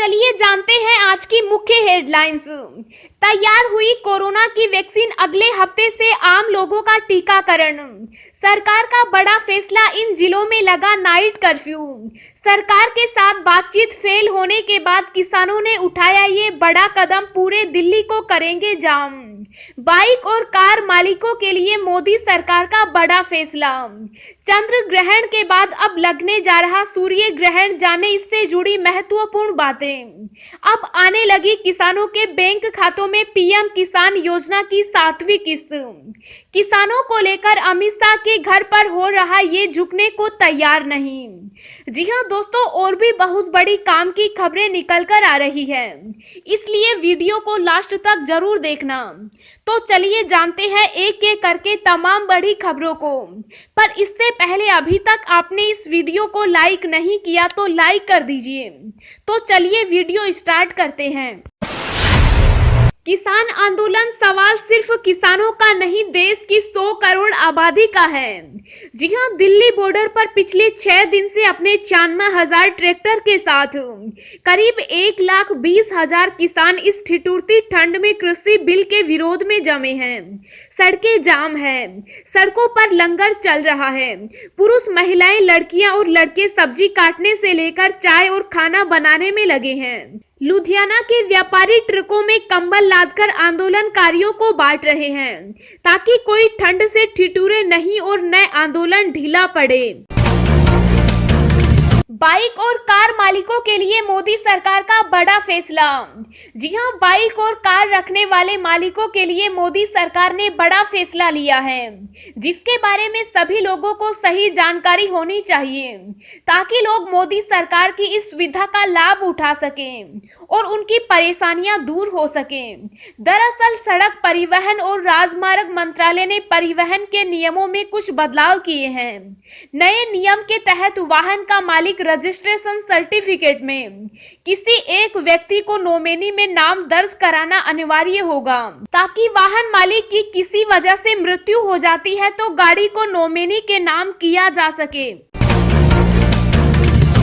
चलिए जानते हैं आज की मुख्य हेडलाइंस। तैयार हुई कोरोना की वैक्सीन, अगले हफ्ते से आम लोगों का टीकाकरण। सरकार का बड़ा फैसला, इन जिलों में लगा नाइट कर्फ्यू। सरकार के साथ बातचीत फेल होने के बाद किसानों ने उठाया ये बड़ा कदम, पूरे दिल्ली को करेंगे जाम। बाइक और कार मालिकों के लिए मोदी सरकार का बड़ा फैसला। चंद्र ग्रहण के बाद अब लगने जा रहा सूर्य ग्रहण, जाने इससे जुड़ी महत्वपूर्ण बातें। अब आने लगी किसानों के बैंक खातों में पीएम किसान योजना की 7वीं किस्त। किसानों को लेकर अमित शाह के घर पर हो रहा ये झुकने को तैयार नहीं। जी हां दोस्तों, और भी बहुत बड़ी काम की खबरें निकल कर आ रही है, इसलिए वीडियो को लास्ट तक जरूर देखना। तो चलिए जानते हैं एक एक करके तमाम बड़ी खबरों को। पर इससे पहले अभी तक आपने इस वीडियो को लाइक नहीं किया तो लाइक कर दीजिए। तो चलिए वीडियो स्टार्ट करते हैं। किसान आंदोलन, सवाल सिर्फ किसानों का नहीं, देश की 100 करोड़ आबादी का है। जी हां, दिल्ली बॉर्डर पर पिछले 6 दिन से अपने 94,000 ट्रैक्टर के साथ करीब 1,20,000 किसान इस ठिठुरती ठंड में कृषि बिल के विरोध में जमे हैं। सड़कें जाम है, सड़कों पर लंगर चल रहा है। पुरुष, महिलाएं, लड़कियां और लड़के सब्जी काटने से लेकर चाय और खाना बनाने में लगे हैं। लुधियाना के व्यापारी ट्रकों में कंबल लादकर आंदोलनकारियों को बांट रहे हैं, ताकि कोई ठंड से ठिठुरे नहीं और न आंदोलन ढीला पड़े। बाइक और कार मालिकों के लिए मोदी सरकार का बड़ा फैसला। जी हां, बाइक और कार रखने वाले मालिकों के लिए मोदी सरकार ने बड़ा फैसला लिया है, जिसके बारे में सभी लोगों को सही जानकारी होनी चाहिए, ताकि लोग मोदी सरकार की इस सुविधा का लाभ उठा सकें और उनकी परेशानियां दूर हो सकें। दरअसल सड़क परिवहन और राजमार्ग मंत्रालय ने परिवहन के नियमों में कुछ बदलाव किए हैं। नए नियम के तहत वाहन का मालिक रजिस्ट्रेशन सर्टिफिकेट में किसी एक व्यक्ति को नॉमिनी में नाम दर्ज कराना अनिवार्य होगा, ताकि वाहन मालिक की किसी वजह से मृत्यु हो जाती है तो गाड़ी को नॉमिनी के नाम किया जा सके।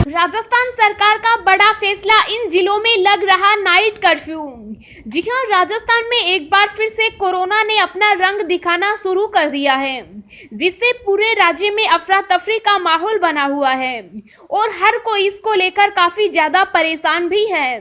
राजस्थान सरकार का बड़ा फैसला, इन जिलों में लग रहा नाइट कर्फ्यू। जी हां, राजस्थान में एक बार फिर से कोरोना ने अपना रंग दिखाना शुरू कर दिया है, जिससे पूरे राज्य में अफरा तफरी का माहौल बना हुआ है और हर कोई इसको लेकर काफी ज्यादा परेशान भी है।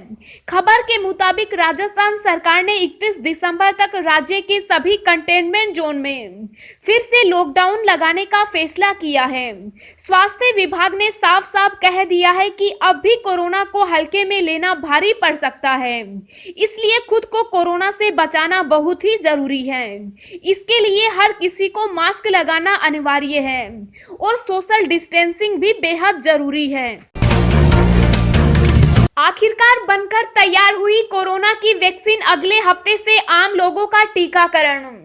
खबर के मुताबिक राजस्थान सरकार ने 31 दिसंबर तक राज्य के सभी कंटेनमेंट जोन में फिर से लॉकडाउन लगाने का फैसला किया है। स्वास्थ्य विभाग ने साफ साफ कह दिया है कि अब भी कोरोना को हल्के में लेना भारी पड़ सकता है, इसलिए खुद को कोरोना से बचाना बहुत ही जरूरी है। इसके लिए हर किसी को मास्क लगाना अनिवार्य है और सोशल डिस्टेंसिंग भी बेहद जरूरी है। आखिरकार बनकर तैयार हुई कोरोना की वैक्सीन, अगले हफ्ते से आम लोगों का टीकाकरण।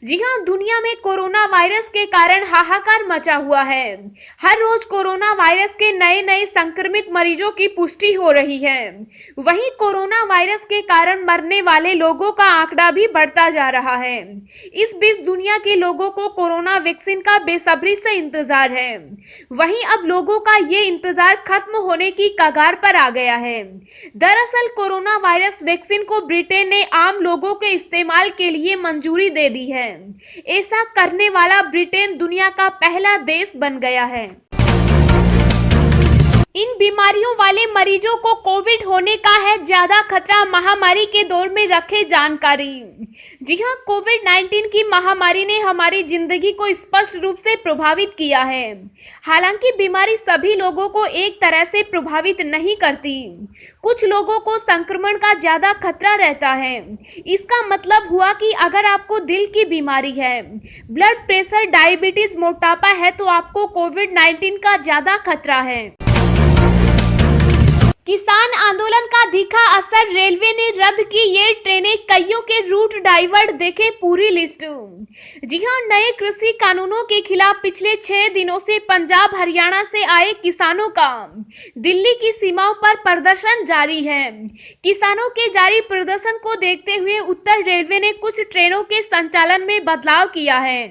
जी हां, दुनिया में कोरोना वायरस के कारण हाहाकार मचा हुआ है। हर रोज कोरोना वायरस के नए नए संक्रमित मरीजों की पुष्टि हो रही है। वहीं कोरोना वायरस के कारण मरने वाले लोगों का आंकड़ा भी बढ़ता जा रहा है। इस बीच दुनिया के लोगों को कोरोना वैक्सीन का बेसब्री से इंतजार है। वहीं अब लोगों का ये इंतजार खत्म होने की कगार पर आ गया है। दरअसल कोरोना वायरस वैक्सीन को ब्रिटेन ने आम लोगों के इस्तेमाल के लिए मंजूरी दे दी है। ऐसा करने वाला ब्रिटेन दुनिया का पहला देश बन गया है। इन बीमारियों वाले मरीजों को कोविड होने का है ज्यादा खतरा, महामारी के दौर में रखे जानकारी। जी हां, कोविड-19 की महामारी ने हमारी जिंदगी को स्पष्ट रूप से प्रभावित किया है। हालांकि बीमारी सभी लोगों को एक तरह से प्रभावित नहीं करती। कुछ लोगों को संक्रमण का ज्यादा खतरा रहता है। इसका मतलब हुआ कि अगर आपको दिल की बीमारी है, ब्लड प्रेशर, डायबिटीज, मोटापा है तो आपको कोविड-19 का ज्यादा खतरा है। किसान आंदोलन का दिखा असर, रेलवे ने रद्द की ये ट्रेनें, कईयों के रूट डाइवर्ट, देखे पूरी लिस्ट। जी हां, नए कृषि कानूनों के खिलाफ पिछले 6 दिनों से पंजाब हरियाणा से आए किसानों का दिल्ली की सीमाओं पर प्रदर्शन जारी है। किसानों के जारी प्रदर्शन को देखते हुए उत्तर रेलवे ने कुछ ट्रेनों के संचालन में बदलाव किया है।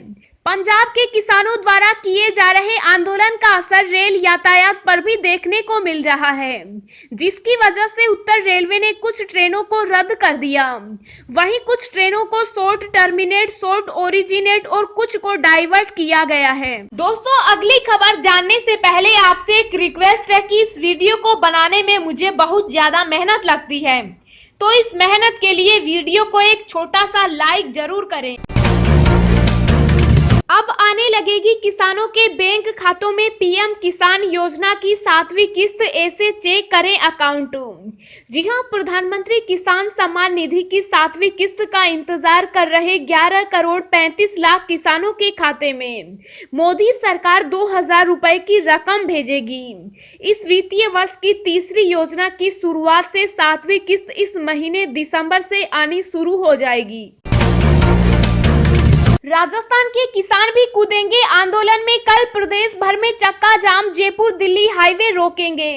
पंजाब के किसानों द्वारा किए जा रहे आंदोलन का असर रेल यातायात पर भी देखने को मिल रहा है, जिसकी वजह से उत्तर रेलवे ने कुछ ट्रेनों को रद्द कर दिया। वहीं कुछ ट्रेनों को शॉर्ट टर्मिनेट, शॉर्ट ओरिजिनेट और कुछ को डाइवर्ट किया गया है। दोस्तों, अगली खबर जानने से पहले आपसे एक रिक्वेस्ट है कि इस वीडियो को बनाने में मुझे बहुत ज्यादा मेहनत लगती है, तो इस मेहनत के लिए वीडियो को एक छोटा सा लाइक जरूर करें। अब आने लगेगी किसानों के बैंक खातों में पीएम किसान योजना की 7वीं किस्त, ऐसे चेक करें अकाउंट। जी हां, प्रधानमंत्री किसान सम्मान निधि की 7वीं किस्त का इंतजार कर रहे 11 करोड़ 35 लाख किसानों के खाते में मोदी सरकार 2000 रुपए की रकम भेजेगी। इस वित्तीय वर्ष की तीसरी योजना की शुरुआत से 7वीं किस्त इस महीने दिसंबर से आनी शुरू हो जाएगी। राजस्थान के किसान भी कूदेंगे आंदोलन में, कल प्रदेश भर में चक्का जाम, जयपुर दिल्ली हाईवे रोकेंगे।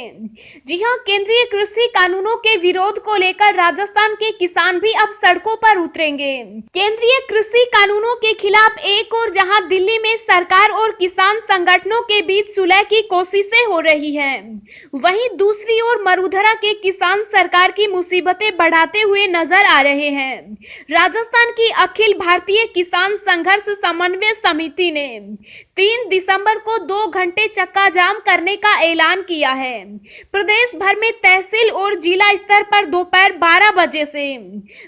जी हां, केंद्रीय कृषि कानूनों के विरोध को लेकर राजस्थान के किसान भी अब सड़कों पर उतरेंगे। केंद्रीय कृषि कानूनों के खिलाफ एक और जहां दिल्ली में सरकार और किसान संगठनों के बीच सुलह की कोशिशें हो रही हैं, वहीं दूसरी ओर मरुधरा के किसान सरकार की मुसीबतें बढ़ाते हुए नजर आ रहे हैं। राजस्थान की अखिल भारतीय किसान संघर्ष समन्वय समिति ने 3 दिसंबर को 2 घंटे चक्का जाम करने का ऐलान किया है। प्रदेश भर में तहसील और जिला स्तर पर दोपहर 12 बजे से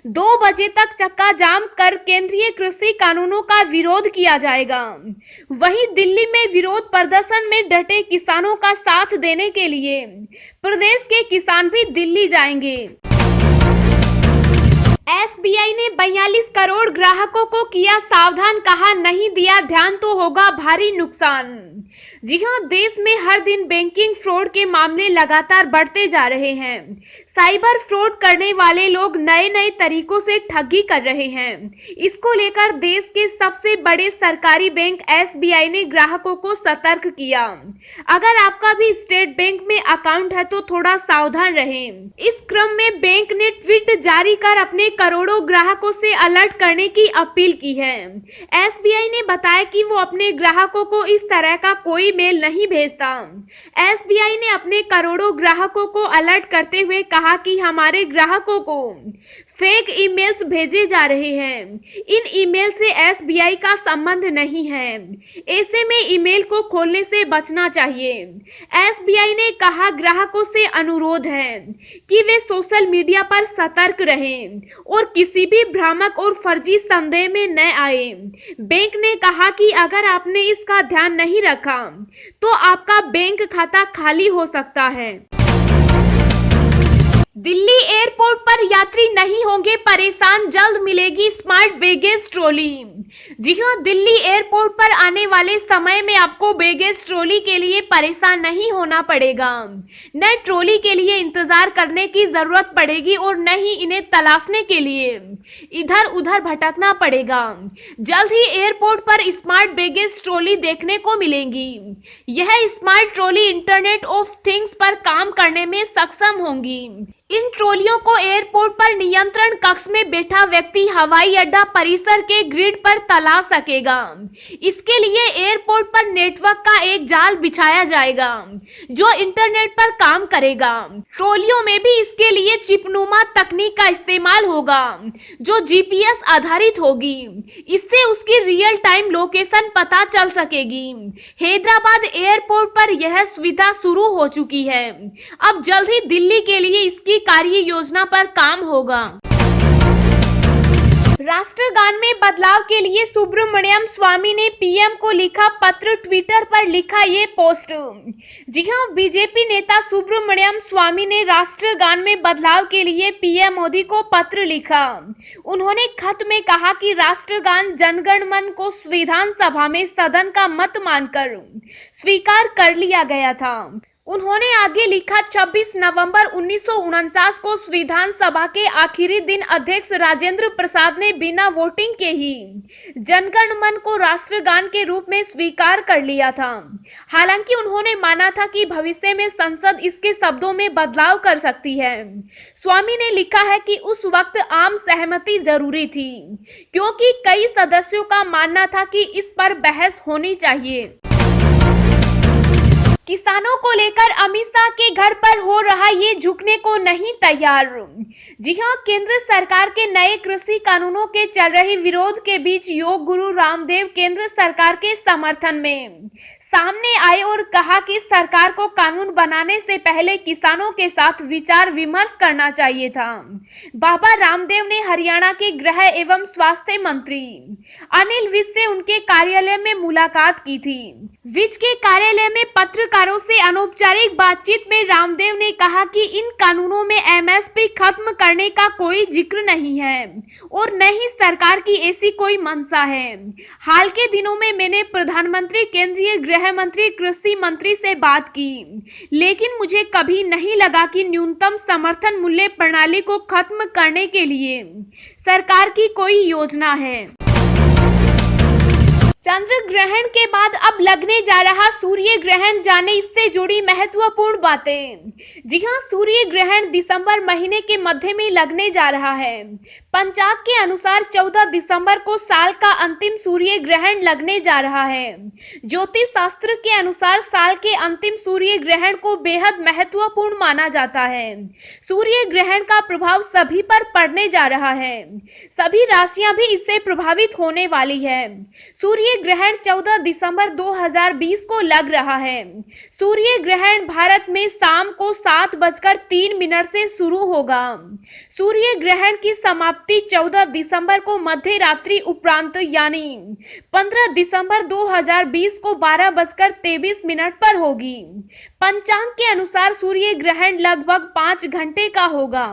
2 बजे तक चक्का जाम कर केंद्रीय कृषि कानूनों का विरोध किया जाएगा। वहीं दिल्ली में विरोध प्रदर्शन में डटे किसानों का साथ देने के लिए प्रदेश के किसान भी दिल्ली जाएंगे। एसबीआई ने 42 करोड़ ग्राहकों को किया सावधान, कहा नहीं दिया ध्यान तो होगा भारी नुकसान। जी हां, देश में हर दिन बैंकिंग फ्रॉड के मामले लगातार बढ़ते जा रहे हैं। साइबर फ्रॉड करने वाले लोग नए नए तरीकों से ठगी कर रहे हैं। इसको लेकर देश के सबसे बड़े सरकारी बैंक एसबीआई ने ग्राहकों को सतर्क किया। अगर आपका भी स्टेट बैंक में अकाउंट है तो थोड़ा सावधान रहें। इस क्रम में बैंक ने ट्वीट जारी कर अपने करोड़ों ग्राहकों से अलर्ट करने की अपील की है। एसबीआई ने बताया कि वो अपने ग्राहकों को इस तरह का कोई मेल नहीं भेजता। एसबीआई ने अपने करोड़ों ग्राहकों को अलर्ट करते हुए कहा कि हमारे ग्राहकों को फेक ईमेल्स भेजे जा रहे हैं। इन ईमेल से एसबीआई का संबंध नहीं है। ऐसे में ईमेल को खोलने से बचना चाहिए। एसबीआई ने कहा ग्राहकों से अनुरोध है कि वे सोशल मीडिया पर सतर्क रहें और किसी भी भ्रामक और फर्जी संदेह में न आए। बैंक ने कहा कि अगर आपने इसका ध्यान नहीं रखा तो आपका बैंक खाता खाली हो सकता है। दिल्ली एयरपोर्ट पर यात्री नहीं होंगे परेशान, जल्द मिलेगी स्मार्ट बैगेज ट्रॉली। जी हां, दिल्ली एयरपोर्ट पर आने वाले समय में आपको बैगेज ट्रॉली के लिए परेशान नहीं होना पड़ेगा। न ट्रॉली के लिए इंतजार करने की जरूरत पड़ेगी और न ही इन्हें तलाशने के लिए इधर उधर भटकना पड़ेगा। जल्द ही एयरपोर्ट पर स्मार्ट बैगेज ट्रॉली देखने को मिलेंगी। यह smart trolley internet of things पर काम करने में सक्षम होंगी। इन ट्रॉलियों को एयरपोर्ट पर नियंत्रण कक्ष में बैठा व्यक्ति हवाई अड्डा परिसर के ग्रिड पर तलाश सकेगा। इसके लिए एयरपोर्ट पर नेटवर्क का एक जाल बिछाया जाएगा जो इंटरनेट पर काम करेगा। ट्रॉलियों में भी इसके लिए चिपनुमा तकनीक का इस्तेमाल होगा जो जीपीएस आधारित होगी। इससे उसकी रियल टाइम लोकेशन पता चल सकेगी। हैदराबाद एयरपोर्ट पर यह सुविधा शुरू हो चुकी है। अब जल्द ही दिल्ली के लिए इसकी कार्य योजना पर काम होगा। राष्ट्रगान में बदलाव के लिए सुब्रमण्यम स्वामी ने पीएम को लिखा पत्र, ट्विटर पर लिखा ये पोस्ट। जी हां, बीजेपी नेता सुब्रमण्यम स्वामी ने राष्ट्रगान में बदलाव के लिए पीएम मोदी को पत्र लिखा। उन्होंने खत में कहा कि राष्ट्रगान जनगण मन को विधानसभा में सदन का मत मानकर स्वीकार कर लिया गया था। उन्होंने आगे लिखा, 26 नवंबर 1949 को विधानसभा के आखिरी दिन अध्यक्ष राजेंद्र प्रसाद ने बिना वोटिंग के ही जनगण मन को राष्ट्रगान के रूप में स्वीकार कर लिया था। हालांकि उन्होंने माना था कि भविष्य में संसद इसके शब्दों में बदलाव कर सकती है। स्वामी ने लिखा है कि उस वक्त आम सहमति जरूरी थी, क्योंकि कई सदस्यों का मानना था कि इस पर बहस होनी चाहिए। किसानों को लेकर अमित शाह के घर पर हो रहा ये झुकने को नहीं तैयार। जी हां, केंद्र सरकार के नए कृषि कानूनों के चल रहे विरोध के बीच योग गुरु रामदेव केंद्र सरकार के समर्थन में सामने आए और कहा कि सरकार को कानून बनाने से पहले किसानों के साथ विचार विमर्श करना चाहिए था। बाबा रामदेव ने हरियाणा के गृह एवं स्वास्थ्य मंत्री अनिल विज से उनके कार्यालय में मुलाकात की थी। विज के कार्यालय में पत्रकारों से अनौपचारिक बातचीत में रामदेव ने कहा कि इन कानूनों में एमएसपी खत्म करने का कोई जिक्र नहीं है और न ही सरकार की ऐसी कोई मंशा है। हाल के दिनों में मैंने प्रधानमंत्री, केंद्रीय गृह मंत्री, कृषि मंत्री से बात की, लेकिन मुझे कभी नहीं लगा कि न्यूनतम समर्थन मूल्य प्रणाली को खत्म करने के लिए सरकार की कोई योजना है। चंद्र ग्रहण के बाद अब लगने जा रहा सूर्य ग्रहण, जाने इससे जुड़ी महत्वपूर्ण बातें। जी हां, सूर्य ग्रहण दिसंबर महीने के मध्य में लगने जा रहा है। पंचांग के अनुसार 14 दिसंबर को साल का अंतिम सूर्य ग्रहण लगने जा रहा है। ज्योतिष शास्त्र के अनुसार साल के अंतिम सूर्य ग्रहण को बेहद महत्वपूर्ण माना जाता है। सूर्य ग्रहण का प्रभाव सभी पर पड़ने जा रहा है। सभी राशियां भी इससे प्रभावित होने वाली है। सूर्य ग्रहण 14 दिसंबर 2020 को लग रहा है। सूर्य ग्रहण भारत में शाम को 7:03 से शुरू होगा। सूर्य ग्रहण की समाप्ति 14 दिसंबर को मध्य रात्रि उपरांत यानी 15 दिसंबर 2020 को 12:23 पर होगी। पंचांग के अनुसार सूर्य ग्रहण लगभग 5 घंटे का होगा।